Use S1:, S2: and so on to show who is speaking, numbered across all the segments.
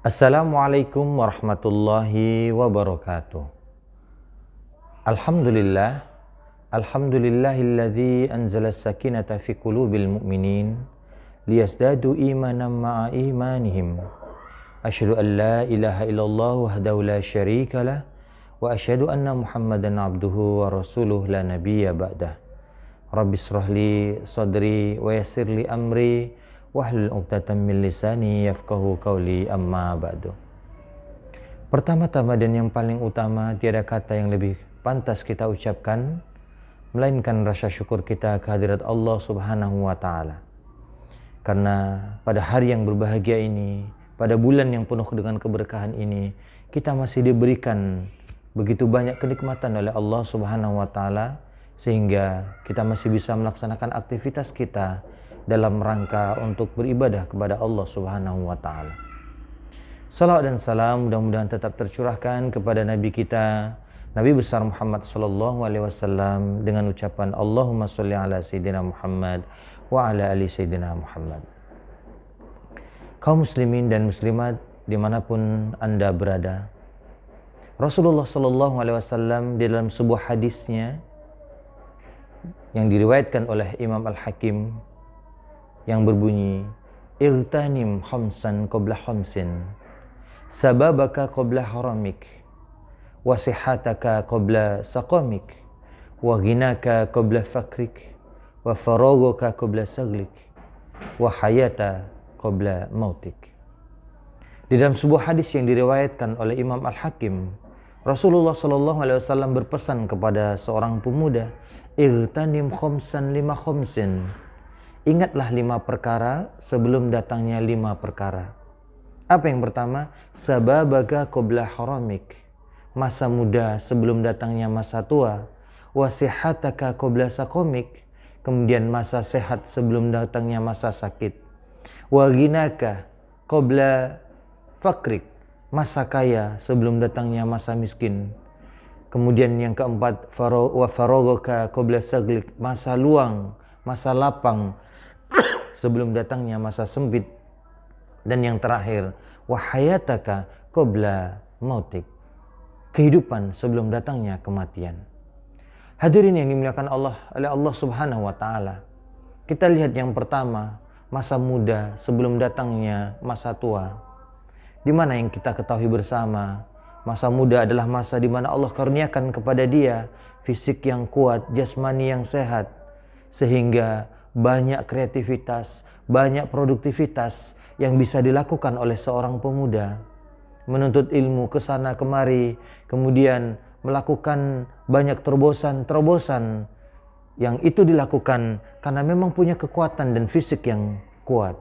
S1: Assalamualaikum warahmatullahi wabarakatuh. Alhamdulillah, alhamdulillahilladzi anzala as-sakinata fi qulubil mu'minin liyazdadu imanan ma'a imanihim. Asyhadu an la ilaha illallah wahdahu la syarika lah wa asyhadu anna Muhammadan abduhu wa rasuluh la nabiyya ba'dah. Rabbi shrah li sadri wa yassir li amri wahlul 'uqdatam min lisani yafqahu qawli, amma ba'du. Pertama-tama dan yang paling utama, tiada kata yang lebih pantas kita ucapkan melainkan rasa syukur kita kehadirat Allah Subhanahu wa taala. Karena pada hari yang berbahagia ini, pada bulan yang penuh dengan keberkahan ini, kita masih diberikan begitu banyak kenikmatan oleh Allah Subhanahu wa taala sehingga kita masih bisa melaksanakan aktivitas kita dalam rangka untuk beribadah kepada Allah Subhanahu wa taala. Salawat dan salam mudah-mudahan tetap tercurahkan kepada Nabi kita, Nabi besar Muhammad sallallahu alaihi wasallam, dengan ucapan Allahumma sholli ala sayyidina Muhammad wa ala ali sayyidina Muhammad. Kaum muslimin dan muslimat dimanapun Anda berada, Rasulullah sallallahu alaihi wasallam di dalam sebuah hadisnya yang diriwayatkan oleh Imam Al-Hakim yang berbunyi, Iltanim khamsan qabla khamsin, sababaka qabla haramik, wasihataka qabla saqamik, wa ghinaka qabla fakrik, wa faragaka qabla saglik, wa hayata qabla mautik. Di dalam sebuah hadis yang diriwayatkan oleh Imam Al-Hakim, Rasulullah SAW berpesan kepada seorang pemuda, Iltanim khamsan lima khamsin, ingatlah 5 perkara sebelum datangnya 5 perkara. Apa yang pertama? Sababaka qabla haramik, masa muda sebelum datangnya masa tua. Wasihataka qabla saqamik, kemudian masa sehat sebelum datangnya masa sakit. Wa ghinaka qabla fakrik, masa kaya sebelum datangnya masa miskin. Kemudian yang keempat, wa faragaka qabla saglik, masa luang, masa lapang sebelum datangnya masa sempit. Dan yang terakhir, wahayataka qabla mautik, kehidupan sebelum datangnya kematian. Hadirin yang dimuliakan Allah oleh Allah Subhanahu wa taala, kita lihat yang pertama, masa muda sebelum datangnya masa tua. Di mana yang kita ketahui bersama, masa muda adalah masa di mana Allah karuniakan kepada dia fisik yang kuat, jasmani yang sehat, sehingga banyak kreativitas, banyak produktivitas yang bisa dilakukan oleh seorang pemuda. Menuntut ilmu kesana kemari, kemudian melakukan banyak terobosan-terobosan yang itu dilakukan karena memang punya kekuatan dan fisik yang kuat.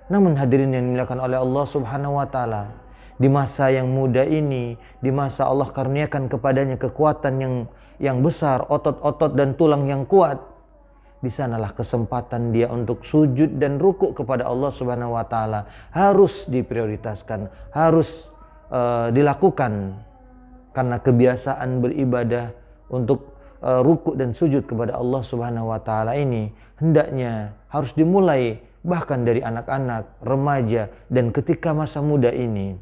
S1: Namun hadirin yang dimuliakan oleh Allah Subhanahu wa taala, di masa yang muda ini, di masa Allah karuniakan kepadanya kekuatan yang besar, otot-otot dan tulang yang kuat, di sanalah kesempatan dia untuk sujud dan rukuk kepada Allah Subhanahu wa taala harus diprioritaskan, harus dilakukan. Karena kebiasaan beribadah untuk rukuk dan sujud kepada Allah Subhanahu wa taala ini hendaknya harus dimulai bahkan dari anak-anak, remaja, dan ketika masa muda ini.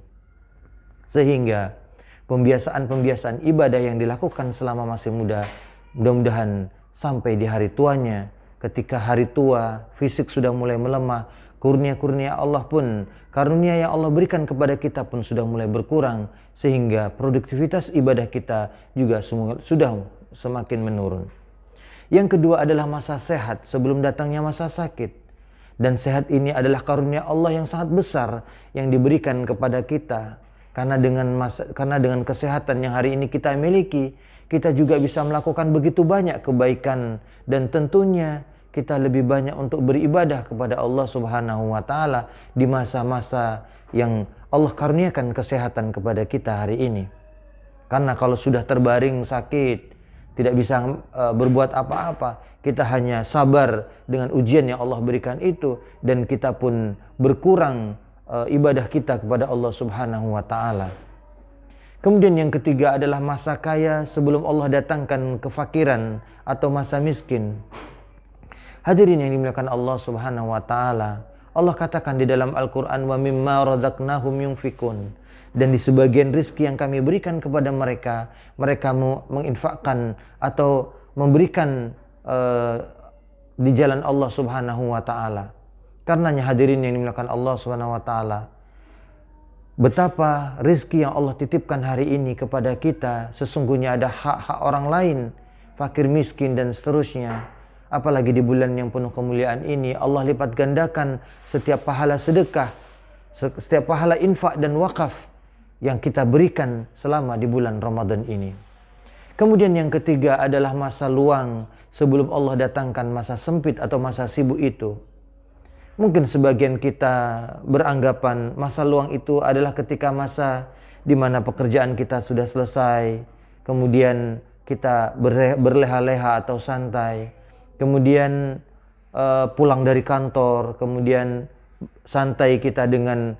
S1: Sehingga pembiasaan-pembiasaan ibadah yang dilakukan selama masih muda, mudah-mudahan sampai di hari tuanya, ketika hari tua fisik sudah mulai melemah, kurnia-kurnia Allah pun, karunia yang Allah berikan kepada kita pun sudah mulai berkurang, sehingga produktivitas ibadah kita juga sudah semakin menurun. Yang kedua adalah masa sehat sebelum datangnya masa sakit. Dan sehat ini adalah karunia Allah yang sangat besar yang diberikan kepada kita. Karena dengan kesehatan yang hari ini kita miliki, kita juga bisa melakukan begitu banyak kebaikan, dan tentunya kita lebih banyak untuk beribadah kepada Allah Subhanahu wa taala di masa-masa yang Allah karuniakan kesehatan kepada kita hari ini. Karena kalau sudah terbaring sakit, tidak bisa berbuat apa-apa, kita hanya sabar dengan ujian yang Allah berikan itu, dan kita pun berkurang ibadah kita kepada Allah Subhanahu wa taala. Kemudian yang ketiga adalah masa kaya sebelum Allah datangkan kefakiran atau masa miskin. Hadirin yang dimuliakan Allah Subhanahu wa taala, Allah katakan di dalam Al-Quran, wa mimma razaqnahum yunfikun. Dan di sebagian rizki yang kami berikan kepada mereka, mereka menginfakkan atau memberikan di jalan Allah Subhanahu wa taala. Karenanya hadirin yang dimuliakan Allah Subhanahu wa taala, betapa rizki yang Allah titipkan hari ini kepada kita, sesungguhnya ada hak-hak orang lain, fakir miskin dan seterusnya. Apalagi di bulan yang penuh kemuliaan ini, Allah lipat gandakan setiap pahala sedekah, setiap pahala infak dan wakaf yang kita berikan selama di bulan Ramadan ini. Kemudian yang ketiga adalah masa luang sebelum Allah datangkan masa sempit atau masa sibuk itu. Mungkin sebagian kita beranggapan masa luang itu adalah ketika masa di mana pekerjaan kita sudah selesai, kemudian kita berleha-leha atau santai, kemudian pulang dari kantor, kemudian santai kita dengan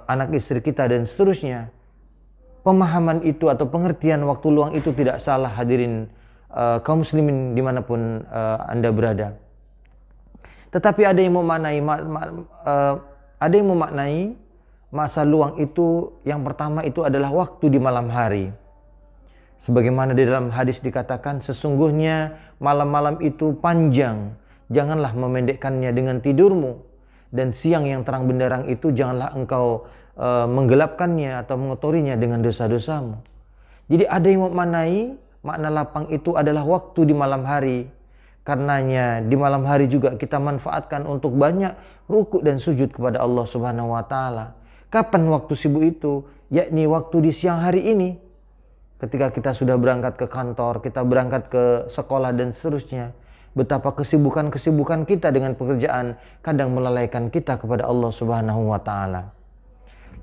S1: anak istri kita dan seterusnya. Pemahaman itu atau pengertian waktu luang itu tidak salah, hadirin kaum muslimin dimanapun Anda berada. Tetapi ada yang memaknai masa luang itu, yang pertama itu adalah waktu di malam hari. Sebagaimana di dalam hadis dikatakan, sesungguhnya malam-malam itu panjang, janganlah memendekkannya dengan tidurmu. Dan siang yang terang benderang itu janganlah engkau menggelapkannya atau mengotorinya dengan dosa-dosamu. Jadi ada yang memaknai makna lapang itu adalah waktu di malam hari. Karenanya di malam hari juga kita manfaatkan untuk banyak rukuk dan sujud kepada Allah Subhanahu wa taala. Kapan waktu sibuk itu? Yakni waktu di siang hari ini. Ketika kita sudah berangkat ke kantor, kita berangkat ke sekolah dan seterusnya. Betapa kesibukan-kesibukan kita dengan pekerjaan kadang melalaikan kita kepada Allah Subhanahu wa taala.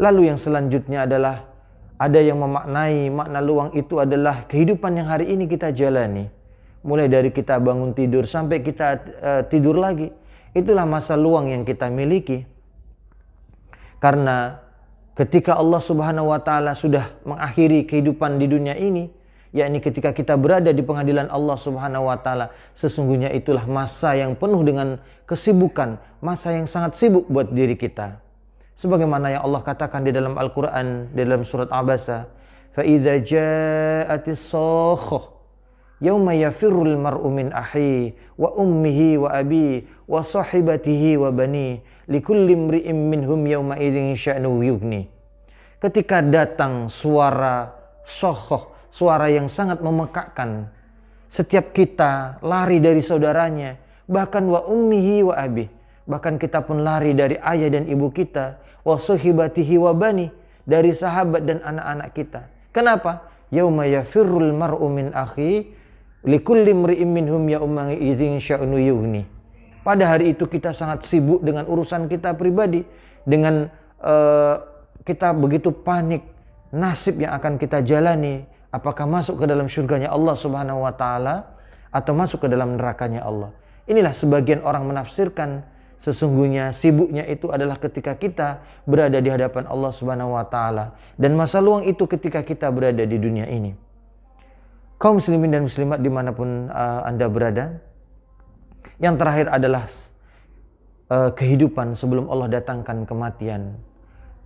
S1: Lalu yang selanjutnya adalah ada yang memaknai makna luang itu adalah kehidupan yang hari ini kita jalani. Mulai dari kita bangun tidur sampai kita tidur lagi. Itulah masa luang yang kita miliki. Karena ketika Allah Subhanahu wa taala sudah mengakhiri kehidupan di dunia ini, yakni ketika kita berada di pengadilan Allah Subhanahu wa taala, sesungguhnya itulah masa yang penuh dengan kesibukan, masa yang sangat sibuk buat diri kita. Sebagaimana yang Allah katakan di dalam Al-Quran, di dalam surat Abasa, فَإِذَا جَاءَتِ الصَّاخَّةُ يَوْمَ يَفِرُّ الْمَرْءُ مِنْ أَخِيهِ وَأُمِّهِ وَأَبِيهِ وَصَحِبَتِهِ وَبَنِيهِ لِكُلِّ امْرِئٍ مِّنْهُمْ يَوْمَئِذٍ شَأْنٌ يُغْنِيهِ. Ketika datang suara sokhoh, suara yang sangat memekakkan, setiap kita lari dari saudaranya, bahkan wa ummihi wa abih, bahkan kita pun lari dari ayah dan ibu kita, wa suhibatihi wa bani, dari sahabat dan anak-anak kita. Kenapa? Yauma yafirrul mar'u min akhi likulli imri'in minhum yauma idzin sya'nu yughni. Pada hari itu kita sangat sibuk dengan urusan kita pribadi, dengan kita begitu panik nasib yang akan kita jalani, apakah masuk ke dalam syurganya Allah Subhanahu wa taala atau masuk ke dalam nerakanya Allah. Inilah sebagian orang menafsirkan sesungguhnya sibuknya itu adalah ketika kita berada di hadapan Allah Subhanahu wa taala, dan masa luang itu ketika kita berada di dunia ini. Kaum muslimin dan muslimat dimanapun Anda berada, yang terakhir adalah kehidupan sebelum Allah datangkan kematian.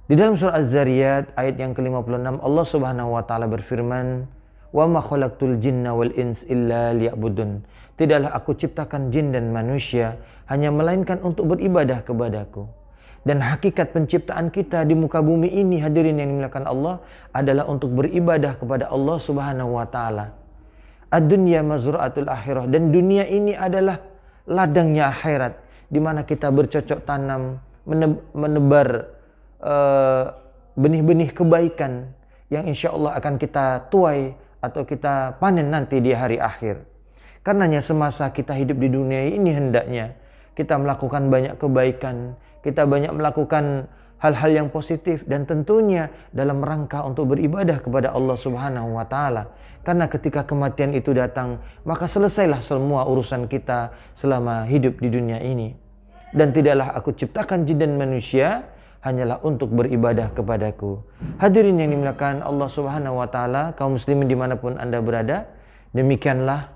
S1: Di dalam surah Az-Zariyat ayat yang ke-56, Allah Subhanahu wa taala berfirman, "Wa ma khalaqtul jinna wal ins illa liya'budun." Tidaklah aku ciptakan jin dan manusia hanya melainkan untuk beribadah kepadaku. Dan hakikat penciptaan kita di muka bumi ini, hadirin yang dimuliakan Allah, adalah untuk beribadah kepada Allah Subhanahu wa taala. Ad-dunya mazra'atul akhirah, dan dunia ini adalah ladangnya akhirat, di mana kita bercocok tanam, menebar benih-benih kebaikan yang insya Allah akan kita tuai atau kita panen nanti di hari akhir. Karenanya semasa kita hidup di dunia ini hendaknya kita melakukan banyak kebaikan, kita banyak melakukan hal-hal yang positif, dan tentunya dalam rangka untuk beribadah kepada Allah Subhanahu wa taala. Karena ketika kematian itu datang, maka selesailah semua urusan kita selama hidup di dunia ini. Dan tidaklah aku ciptakan jin dan manusia hanyalah untuk beribadah kepadaku. Hadirin yang dimuliakan Allah Subhanahu wa taala, kaum muslimin dimanapun Anda berada, demikianlah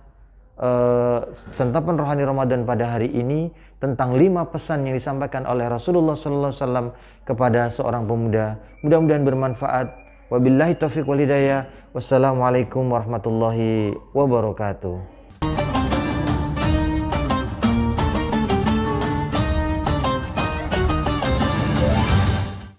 S1: santapan rohani Ramadan pada hari ini tentang 5 pesan yang disampaikan oleh Rasulullah SAW kepada seorang pemuda. Mudah-mudahan bermanfaat. Wabillahi taufiq wal hidayah. Wassalamualaikum warahmatullahi wabarakatuh.